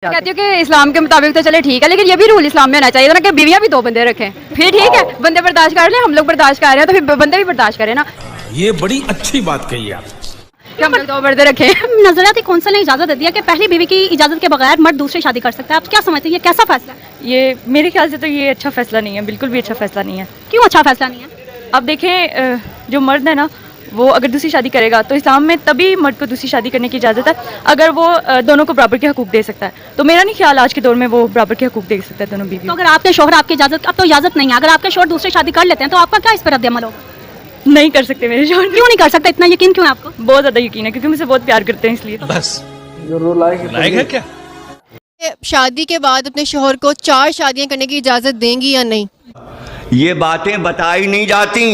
कहती हूँ कि इस्लाम के मुताबिक तो चले ठीक है, लेकिन ये भी रूल इस्लाम में होना चाहिए ना कि बीवियां भी दो बंदे रखें। फिर ठीक है, बंदे बर्दाश्त कर लें, हम लोग बर्दाश्त कर रहे हैं तो फिर बंदे भी बर्दाश्त करें ना। ये बड़ी अच्छी बात कही आप। हम लोग दो बंदे रखें। नजरियाती कौंसिल ने इजाजत दे दिया कि पहली बीवी की इजाजत के बगैर मर्द दूसरी शादी कर सकता है। आप क्या समझते हैं, ये कैसा फैसला है? ये मेरे ख्याल से तो ये अच्छा फैसला नहीं है, बिल्कुल भी अच्छा फैसला नहीं है। क्यों अच्छा फैसला नहीं है? अब देखें, जो मर्द है ना वो अगर दूसरी शादी करेगा तो इस्लाम में तभी मर्द को दूसरी शादी करने की इजाज़त है अगर वो दोनों को बराबर के हकूक दे सकता है। तो मेरा नहीं ख्याल आज के दौर में वो बराबर के हकूक दे सकता है दोनों बीवी। तो अगर आपके शोहर आपकी इजाजत, अब तो इजाजत नहीं है, अगर आपके शोहर दूसरी शादी कर लेते हैं तो आपका क्या इस पर रद्द-ए-अमल होगा? नहीं कर सकते मेरे शोहर। क्यों नहीं कर सकते? इतना यकीन क्यों है आपको? बहुत ज़्यादा यकीन है क्योंकि मुझसे बहुत प्यार करते हैं इसलिए। बस लायक है क्या? शादी के बाद अपने शोहर को 4 शादियां करने की इजाजत देंगी या नहीं? ये बातें बताई नहीं जाती,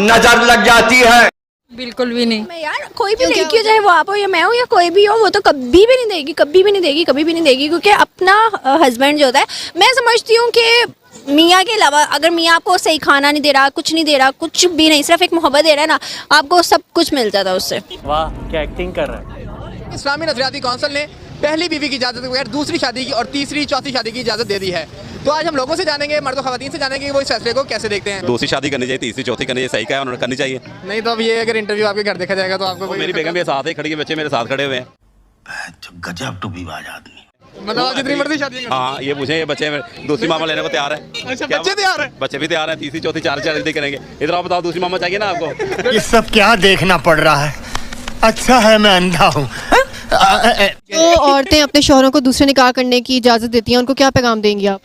नजर लग जाती है। बिल्कुल भी नहीं। मैं यार कोई भी लड़की हो, चाहे वो आप हो या मैं हो या कोई भी हो, वो तो कभी भी नहीं देगी, कभी भी नहीं देगी, कभी भी नहीं देगी। क्योंकि अपना हस्बैंड जो होता है, मैं समझती हूँ कि मियाँ के अलावा अगर मियाँ आपको सही खाना नहीं दे रहा, कुछ नहीं दे रहा, कुछ भी नहीं, सिर्फ एक मोहब्बत दे रहा है ना, आपको सब कुछ मिल जाता है उससे। वाह क्या एक्टिंग कर रहा है। इस्लामी नजरियाती कौंसिल ने पहली बीवी की इजाज़त के बगैर दूसरी शादी की और तीसरी चौथी शादी की इजाज़त दे दी है। तो आज हम लोगों से जानेंगे, मर्द और ख़वातीन से जानेंगे कि वो इस फैसले को कैसे देखते हैं। दूसरी शादी करनी चाहिए, तीसरी चौथी करनी चाहिए, सही क्या है उन्होंने करनी चाहिए। नहीं तो अब ये अगर इंटरव्यू आपके घर देखा जाएगा तो आपको कोई मेरी बेगम भी साथ है खड़ी है, बच्चे मेरे साथ खड़े हुए हैं। गजब टूबीबाज आदमी। मतलब आप जितनी मर्जी शादी। हाँ ये पूछे, ये बच्चे दूसरी मामा लेने को तैयार है। अच्छा बच्चे तैयार है? बच्चे भी तैयार है, तीसरी चौथी चार शादी करेंगे। इधर आप बताओ, दूसरी मामा चाहिए ना आपको? ये सब क्या देखना पड़ रहा है? अच्छा है मैं अंधा हूँ। तो औरतें अपने शोहरों को दूसरे निकाह करने की इजाजत देती हैं, उनको क्या पैगाम देंगी आप?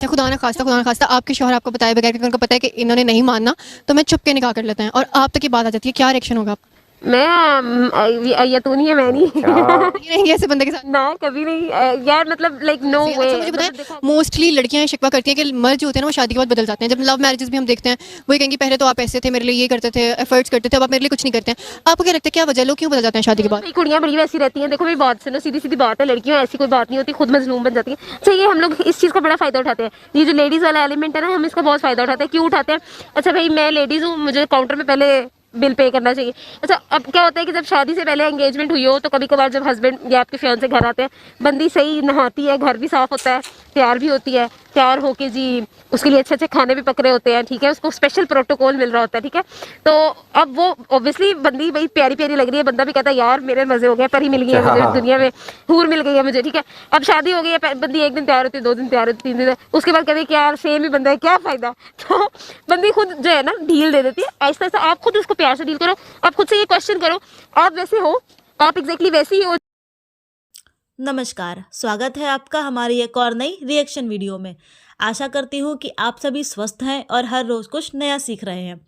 खुदा ना खास्ता आपके शोहर आपको बताए बगैर, क्योंकि उनको पता है कि इन्होंने नहीं मानना तो मैं चुप के निकाह कर लेते हैं और आप तक की बात आ जाती है, क्या रिएक्शन होगा आपका? मैं ये तो नहीं है, मैं नहीं ऐसे बंदे के साथ ना कभी नहीं यार, मतलब लाइक नो वे। मुझे बताएं, मोस्टली लड़कियां शिकवा करती हैं कि मर्द जो होते हैं ना वो शादी के बाद बदल जाते हैं। जब लव मैरिजेस भी हम देखते हैं, वो कहेंगे पहले तो आप ऐसे थे, मेरे लिए ये करते थे, एफर्ट्स करते थे, अब आप मेरे लिए कुछ नहीं करते हैं। आपको क्या लगता है क्या वजह, लोग क्यों बदल जाते हैं शादी के बाद? कुड़ियाँ बड़ी वैसी रहती हैं। देखो मेरी बात सुनो, सीधी सीधी बात है, लड़कियों ऐसी कोई बात नहीं होती, खुद मजलूम बन जाती है। चाहिए हम लोग इस चीज़ का बड़ा फायदा उठाते हैं, ये जो लेडीज़ वाला एलिमेंट है ना, हम इसका बहुत फायदा उठाते हैं। क्यों उठाते हैं? अच्छा भाई मैं लेडीज़ हूँ, मुझे काउंटर में पहले बिल पे करना चाहिए। अच्छा अब क्या होता है कि जब शादी से पहले एंगेजमेंट हुई हो तो कभी कभार जब हस्बैंड या आपके फियांसे घर आते हैं, बंदी सही नहाती है, घर भी साफ होता है, तैयार भी होती है, तैयार होके जी उसके लिए अच्छे अच्छे खाने भी पक रहे होते हैं, ठीक है, उसको स्पेशल प्रोटोकॉल मिल रहा होता है, ठीक है। तो अब वो ऑब्वियसली बंदी भाई प्यारी प्यारी लग रही है, बंदा भी कहता है यार मेरे मजे हो गए, परी मिल गई है मुझे दुनिया में, हूर मिल गई है मुझे, ठीक है। अब शादी हो गई है, बंदी एक दिन तैयार होती है, 2 दिन तैयार होती है, 3 दिन, उसके बाद कहते कि यार सेम ही बंदा है, क्या फायदा। तो बंदी खुद जो है ना ढील दे देती है। ऐसा ऐसा आप खुद उसको प्यार से डील करो, आप खुद से ये क्वेश्चन करो, आप वैसे हो, आप एग्जैक्टली वैसे ही हो। नमस्कार, स्वागत है आपका हमारी एक और नई रिएक्शन वीडियो में। आशा करती हूँ कि आप सभी स्वस्थ हैं और हर रोज़ कुछ नया सीख रहे हैं।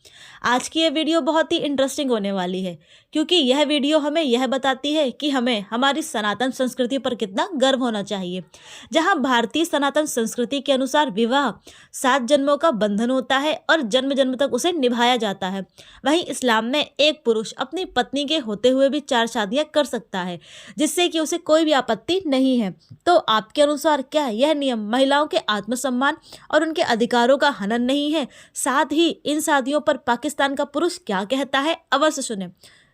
आज की यह वीडियो बहुत ही इंटरेस्टिंग होने वाली है क्योंकि यह वीडियो हमें यह बताती है कि हमें हमारी सनातन संस्कृति पर कितना गर्व होना चाहिए। जहाँ भारतीय सनातन संस्कृति के अनुसार विवाह 7 जन्मों का बंधन होता है और जन्म जन्म तक उसे निभाया जाता है, वहीं इस्लाम में एक पुरुष अपनी पत्नी के होते हुए भी 4 शादियाँ कर सकता है जिससे कि उसे कोई भी आपत्ति नहीं है। तो आपके अनुसार क्या यह नियम महिलाओं के आत्मसम्मान और उनके अधिकारों का हनन नहीं है? साथ ही इन शादियों पर पाकिस्तान का पुरुष क्या कहता है, अवश्य सुने।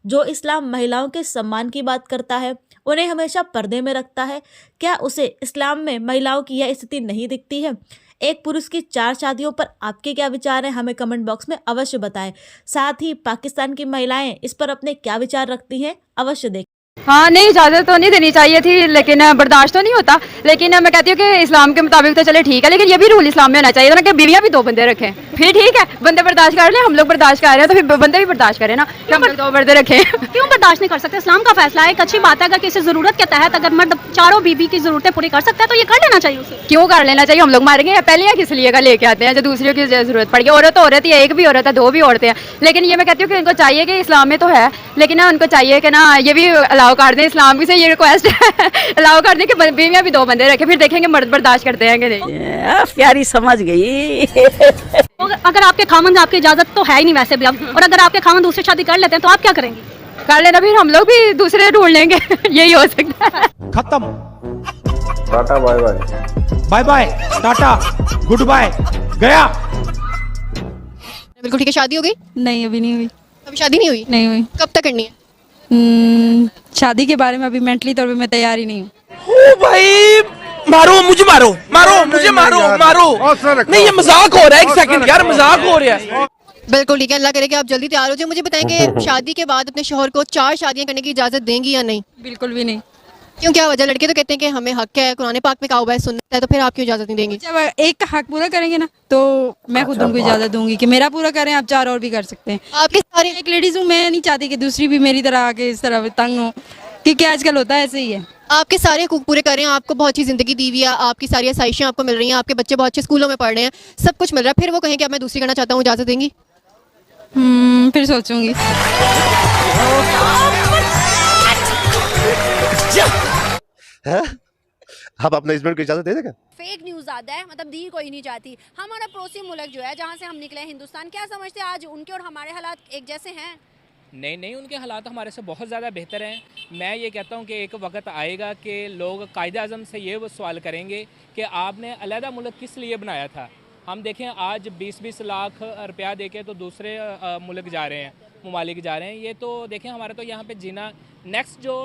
जो इस्लाम महिलाओं के सम्मान की बात करता है, उन्हें हमेशा पर्दे में रखता है, क्या उसे इस्लाम में महिलाओं की यह स्थिति नहीं दिखती है? एक पुरुष की 4 शादियों पर आपके क्या विचार हैं, हमें कमेंट बॉक्स में अवश्य बताएं। साथ ही पाकिस्तान की महिलाएं इस पर अपने क्या विचार रखती हैं, अवश्य देखें। हाँ नहीं, इजाज़त तो नहीं देनी चाहिए थी, लेकिन बर्दाश्त तो नहीं होता। लेकिन मैं कहती हूँ कि इस्लाम के मुताबिक तो चले ठीक है, लेकिन ये भी रूल इस्लाम में होना चाहिए ना कि बीवियां भी दो बंदे रखें। फिर ठीक है, बंदे बर्दाश्त कर लें, हम लोग बर्दाश्त कर रहे हैं तो फिर बंदे भी बर्दाश्त करें ना, कि हम लोग 2 बंदे रखें। क्यों बर्दाश्त नहीं कर सकते? इस्लाम का फैसला है, एक अच्छी बात है। अगर किसी जरूरत के तहत अगर मर्द 4 बीवी की जरूरतें पूरी कर सकता है तो ये कर लेना चाहिए उसे। क्यों कर लेना चाहिए? हम लोग मारेंगे पहले या किस लिए का लेके आते हैं जो दूसरियों की जरूरत पड़ गई। औरत तो औरत ही, एक भी औरत है, 2 भी औरतें हैं। लेकिन ये मैं कहती हूँ कि उनको चाहिए कि इस्लाम में तो है, लेकिन ना उनको चाहिए कि ना ये भी अलाउ कर दें, इस्लाम से ये रिक्वेस्ट है अलाउ कर दें कि बीवियां भी 2 बंदे रखें, फिर देखेंगे मर्द बर्दाश्त करते हैं कि नहीं। प्यारी समझ गई। अगर आपके खामन आपकी इजाजत तो है ही नहीं वैसे भी अब, और अगर आपके खामन दूसरी शादी कर लेते हैं तो आप क्या करेंगे? कर लेना, फिर हम लोग भी दूसरे ढूंढ लेंगे यही हो सकता है। खत्म, tata bye bye, bye bye, tata, goodbye, गया। बिल्कुल ठीक है। शादी हो गई? नहीं अभी नहीं हुई। अभी शादी नहीं हुई? नहीं हुई। कब तक करनी है? शादी के बारे में अभी मेंटली तौर पे मैं तैयार ही नहीं हूँ। ओ भाई मारो मुझे, मारो मारो मुझे, मारो मारो। नहीं ये मजाक हो रहा है, एक सेकंड यार, मजाक हो रहा है। बिल्कुल ठीक है, अल्लाह करे कि आप जल्दी तैयार हो जाए। मुझे बताएं कि शादी के बाद अपने शोहर को 4 शादियां करने की इजाज़त देंगी या नहीं? बिल्कुल भी नहीं। क्यों, क्या वजह? लड़के तो कहते हैं कि हमें हक है, कुरान पाक में कहा हुआ है, सुन्नत है, तो फिर आप क्यों इजाज़त नहीं देंगी? जब एक का हक पूरा करेंगे ना तो मैं खुद उनको इजाज़त दूंगी कि मेरा पूरा करें, आप 4 और भी कर सकते हैं। आपके सारे एक लेडीज़ हूँ, मैं नहीं चाहती कि दूसरी भी मेरी तरह आके इस तरह तंग हो, क्योंकि आजकल होता है ऐसे ही है। आपके सारे हकूक पूरे कर रहे हैं, आपको बहुत अच्छी ज़िंदगी दी हुई है, आपकी सारी आसाइशें आपको मिल रही हैं, आपके बच्चे बहुत अच्छे स्कूलों में पढ़ रहे हैं, सब कुछ मिल रहा है, फिर वो कहें कि अब मैं दूसरी करना चाहता हूँ, इजाज़त देंगी? फिर सोचूंगी। आप अपने हस्बैंड को इजाजत दे देगा? फेक न्यूज़ आता है, मतलब दी कोई नहीं चाहती। हमारा पड़ोसी मुल्क जो है, जहाँ से हम निकले हिंदुस्तान, क्या समझते हैं आज उनके और हमारे हालात एक जैसे हैं? नहीं नहीं, उनके हालात हमारे से बहुत ज़्यादा बेहतर हैं। मैं ये कहता हूँ कि एक वक्त आएगा कि लोग कायदे आज़म से ये सवाल करेंगे कि आपने अलहदा मुल्क किस लिए बनाया था। हम देखें आज 20-20 लाख रुपया देके तो दूसरे मुल्क जा रहे हैं, ममालिक जा रहे हैं। ये तो देखें हमारा तो यहाँ पे जीना, नेक्स्ट जो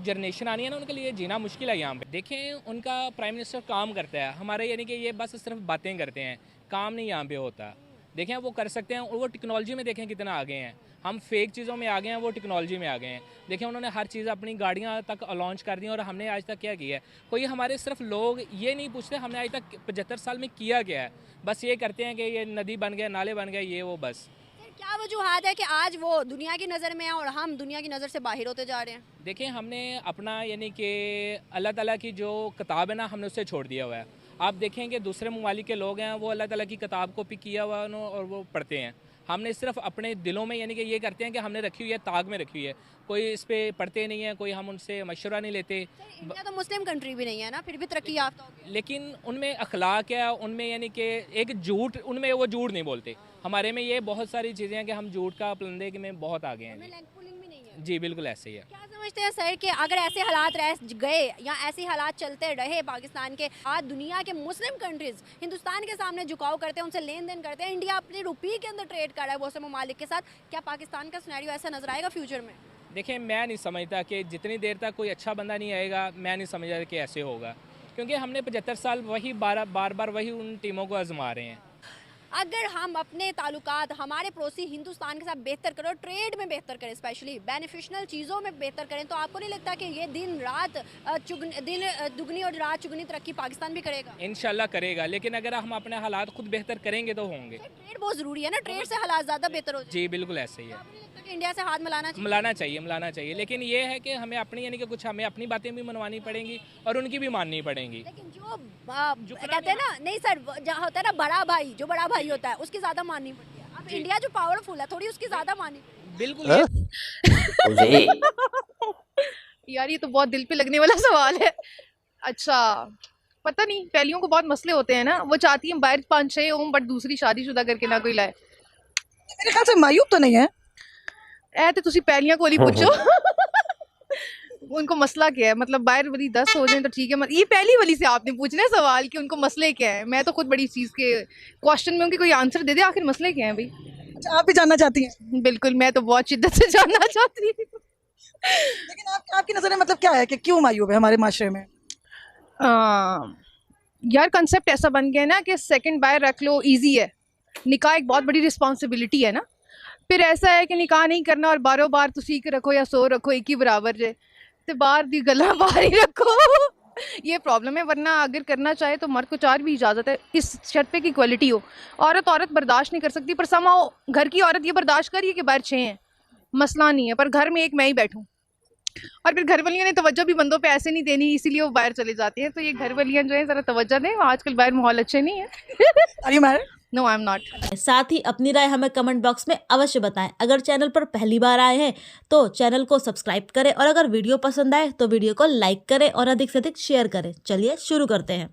जनरेशन आनी है ना, उनके लिए जीना मुश्किल है यहाँ पे। देखें उनका प्राइम मिनिस्टर काम करता है, हमारे यानी कि ये बस सिर्फ बातें करते हैं, काम नहीं यहाँ पे होता। देखें वो कर सकते हैं, और वो टेक्नोलॉजी में देखें कितना आगे हैं। हम फेक चीज़ों में आ गए हैं, वो टेक्नोलॉजी में आ गए हैं। देखें उन्होंने हर चीज़ अपनी गाड़ियाँ तक लॉन्च कर दी और हमने आज तक क्या किया है? कोई हमारे सिर्फ लोग ये नहीं पूछते हमने आज तक 75 साल में किया क्या है, बस ये करते हैं कि ये नदी बन गया, नाले बन गए, ये वो बस। क्या वजूहात है कि आज वो दुनिया की नज़र में है और हम दुनिया की नज़र से बाहर होते जा रहे हैं? देखिए हमने अपना यानी कि अल्लाह ताला की जो किताब है ना, हमने उससे छोड़ दिया हुआ है। आप देखेंगे दूसरे ममालिक के लोग हैं, वो अल्लाह ताला की किताब को पिक किया हुआ है और वो पढ़ते हैं। हमने सिर्फ अपने दिलों में यानी कि ये करते हैं कि हमने रखी हुई है, ताग में रखी हुई है, कोई इस पे पढ़ते नहीं है, कोई हम उनसे मशवरा नहीं लेते। इंडिया तो मुस्लिम कंट्री भी नहीं है ना, फिर भी तरक्की याफ्ता हो गई। लेकिन उनमें अखलाक है, उनमें यानी कि एक झूठ, उनमें वो झूठ नहीं बोलते। हमारे में ये बहुत सारी चीज़ें हैं कि हम झूठ का पलंदे में बहुत आगे हैं। जी बिल्कुल ऐसे ही है। क्या समझते हैं सर कि अगर ऐसे हालात रह गए या ऐसे हालात चलते रहे पाकिस्तान के, आज दुनिया के मुस्लिम कंट्रीज हिंदुस्तान के सामने झुकाव करते हैं, उनसे लेन देन करते हैं, इंडिया अपने रुपये के अंदर ट्रेड कर रहा है बहुत से ममालिक के साथ, क्या पाकिस्तान का सिनेरियो ऐसा नजर आएगा फ्यूचर में? देखिए मैं नहीं समझता कि जितनी देर तक कोई अच्छा बंदा नहीं आएगा, मैं नहीं समझता कि ऐसे होगा, क्योंकि हमने 75 साल वही बार बार वही उन टीमों को आजमा रहे हैं। अगर हम अपने ताल्लुकात हमारे पड़ोसी हिंदुस्तान के साथ बेहतर करें, ट्रेड में बेहतर करें, स्पेशली बेनिफिशियल चीज़ों में बेहतर करें, तो आपको नहीं लगता कि ये दिन दुगनी और रात चुगनी तरक्की पाकिस्तान भी करेगा? इंशाल्लाह करेगा, लेकिन अगर हम अपने हालात खुद बेहतर करेंगे तो होंगे। ट्रेड बहुत ज़रूरी है ना, ट्रेड से हालात ज़्यादा बेहतर हो। जी बिल्कुल ऐसे ही है। इंडिया से हाथ मिलाना चाहिए, लेकिन ये है कि हमें अपनी यानी कि कुछ हमें अपनी बातें भी मनवानी पड़ेंगी और उनकी भी माननी पड़ेंगी। लेकिन जो कहते हैं ना, नहीं सर, जहाँ होता है ना बड़ा भाई, जो बड़ा भाई होता है उसकी ज़्यादा माननी पड़ती है। अब इंडिया जो पावरफुल है, थोड़ी उसकी ज़्यादा माननी बिल्कुल। यार ये तो बहुत दिल पे लगने वाला सवाल है। अच्छा पता नहीं, पहलियों को बहुत मसले होते हैं ना, वो चाहती है बाहर 5-6 हों बट दूसरी शादीशुदा करके ना कोई लाए। मेरे ख्याल से मायूब तो नहीं है तो तुसी पहलियां को ही पूछो उनको मसला क्या है, मतलब बाहर वाली 10 हो जाए तो ठीक है, ये पहली वाली से आपने पूछना है सवाल कि उनको मसले क्या है। मैं तो खुद बड़ी चीज़ के क्वेश्चन में उनके कोई आंसर दे दे, आखिर मसले क्या है भाई। अच्छा आप भी जानना चाहती हैं? बिल्कुल, मैं तो बहुत शिद्दत से जानना चाहती हूँ। लेकिन आपकी नज़र में मतलब क्या है कि क्यों मायूब है हमारे माशरे में? यार कंसेप्ट ऐसा बन गया ना कि सेकंड बाय रख लो, इजी है। निकाह एक बहुत बड़ी रिस्पॉन्सिबिलिटी है ना, फिर ऐसा है कि निकाह नहीं करना और बारों बार तो सीख रखो या सो रखो, एक ही बराबर है, तो बाहर दी गला बाहर ही रखो। ये प्रॉब्लम है, वरना अगर करना चाहे तो मर्द को 4 भी इजाज़त है, इस शर्त पे कि क्वालिटी हो। औरत बर्दाश्त नहीं कर सकती, पर समाओ घर की औरत ये बर्दाश्त करिए कि बाहर 6 हैं, मसला नहीं है, पर घर में एक मैं ही बैठूँ। और फिर घर वालियों ने तवज्जो भी बंदों पे ऐसे नहीं देनी, इसीलिए वो बाहर चले जाते हैं। तो ये घर वालियाँ जो है ज़रा तवज्जो दें, आजकल बाहर माहौल अच्छे नहीं है। Are you married? No, I am not. साथ ही अपनी राय हमें कमेंट बॉक्स में अवश्य बताएं। अगर चैनल पर पहली बार आए हैं तो चैनल को सब्सक्राइब करें और अगर वीडियो पसंद आए तो वीडियो को लाइक करें और अधिक से अधिक शेयर करें। चलिए शुरू करते हैं।